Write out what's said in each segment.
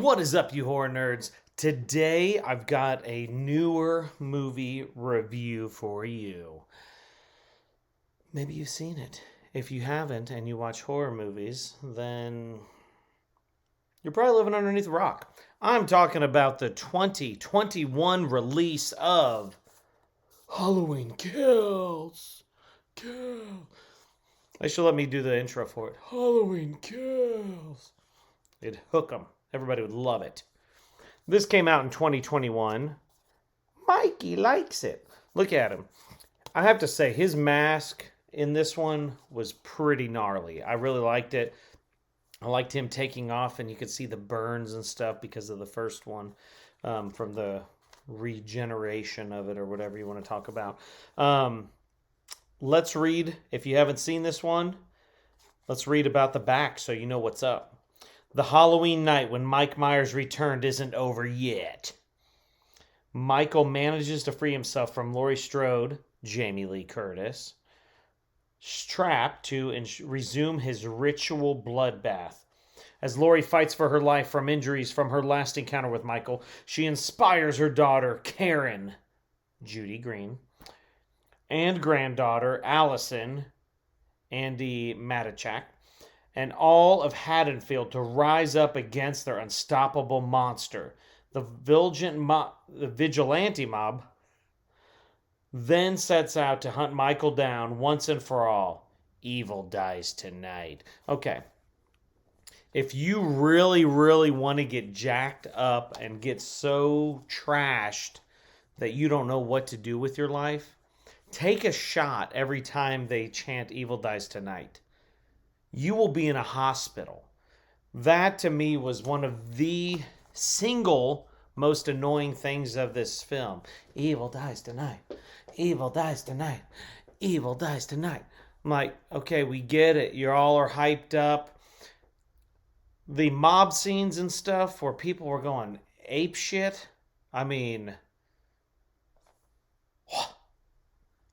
What is up, you horror nerds? Today, I've got a newer movie review for you. Maybe you've seen it. If you haven't and you watch horror movies, then you're probably living underneath a rock. I'm talking about the 2021 release of Halloween Kills. They should let me do the intro for it. Halloween Kills. It'd hook them. Everybody would love it. This came out in 2021. Mikey likes it. Look at him. I have to say, his mask in this one was pretty gnarly. I really liked it. I liked him taking off, and you could see the burns and stuff because of the first one, from the regeneration of it or whatever you want to talk about. Let's read, if you haven't seen this one, let's read about the back so you know what's up. The Halloween night when Mike Myers returned isn't over yet. Michael manages to free himself from Laurie Strode, Jamie Lee Curtis, strapped to resume his ritual bloodbath. As Laurie fights for her life from injuries from her last encounter with Michael, she inspires her daughter, Karen, Judy Green, and granddaughter, Allison, Andi Matichak, and all of Haddonfield to rise up against their unstoppable monster. The vigilante mob then sets out to hunt Michael down once and for all. Evil dies tonight. Okay. If you really, really want to get jacked up and get so trashed that you don't know what to do with your life, take a shot every time they chant Evil Dies Tonight. You will be in a hospital. That, to me, was one of the single most annoying things of this film. Evil dies tonight. Evil dies tonight. Evil dies tonight. I'm like, okay, we get it. You all are hyped up. The mob scenes and stuff where people were going ape shit. I mean,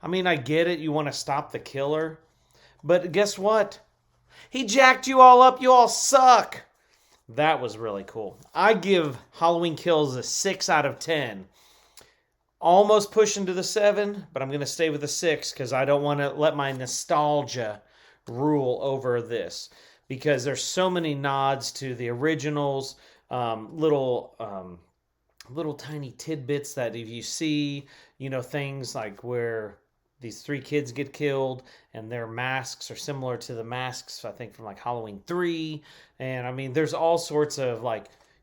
I get it. You want to stop the killer. But guess what? He jacked you all up. You all suck. That was really cool. I give Halloween Kills a 6 out of 10. Almost pushing to the 7, but I'm going to stay with the 6 because I don't want to let my nostalgia rule over this. Because there's so many nods to the originals, little tiny tidbits that if you see, things like where these 3 kids get killed and their masks are similar to the masks, I think, from like Halloween 3. And there's all sorts of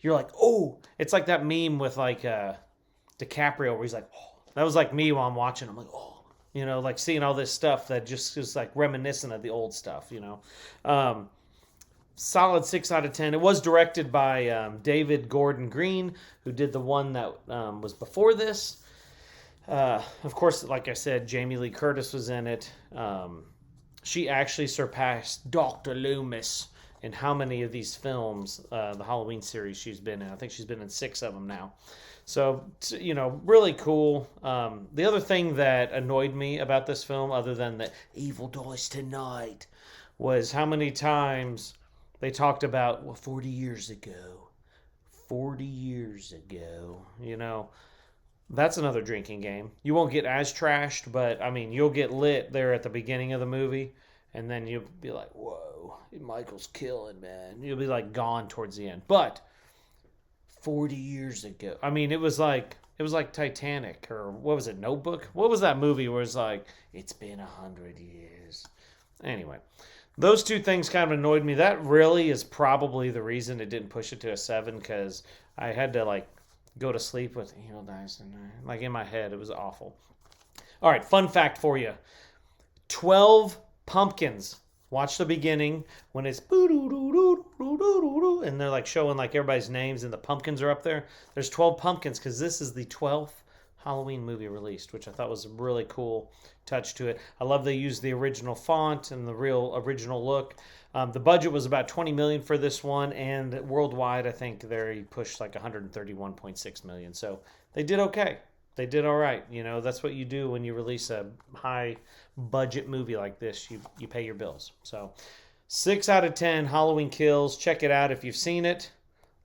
you're like, oh, it's like that meme with DiCaprio where he's like, oh, that was like me while I'm watching. I'm like, oh, like seeing all this stuff that just is like reminiscent of the old stuff, Solid 6 out of 10. It was directed by David Gordon Green, who did the one that was before this. Of course, like I said, Jamie Lee Curtis was in it. She actually surpassed Dr. Loomis in how many of these films, the Halloween series she's been in. I think she's been in 6 of them now. So, really cool. The other thing that annoyed me about this film, other than the Evil Dies Tonight, was how many times they talked about, 40 years ago. 40 years ago, That's another drinking game. You won't get as trashed, but, you'll get lit there at the beginning of the movie, and then you'll be like, whoa, Michael's killing, man. You'll be, gone towards the end. But 40 years ago. It was like Titanic, or what was it, Notebook? What was that movie where it's like, it's been 100 years? Anyway, those two things kind of annoyed me. That really is probably the reason it didn't push it to a 7, because I had to, go to sleep with Evil Dies Tonight. In my head, it was awful. All right, fun fact for you. 12 pumpkins. Watch the beginning when it's and they're showing everybody's names and the pumpkins are up there. There's 12 pumpkins because this is the 12th Halloween movie released, which I thought was a really cool touch to it. I love they used the original font and the real original look. The budget was about $20 million for this one, and worldwide, I think they pushed $131.6 million. So they did okay. They did all right. That's what you do when you release a high budget movie like this. You pay your bills. So 6 out of 10, Halloween Kills. Check it out if you've seen it.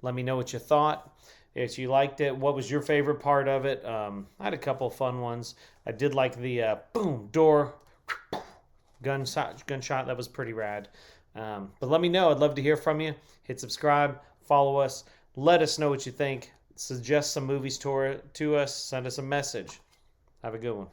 Let me know what you thought. If you liked it, what was your favorite part of it? I had a couple of fun ones. I did like the boom, door, gunshot. That was pretty rad. But let me know. I'd love to hear from you. Hit subscribe, follow us. Let us know what you think. Suggest some movies to us. Send us a message. Have a good one.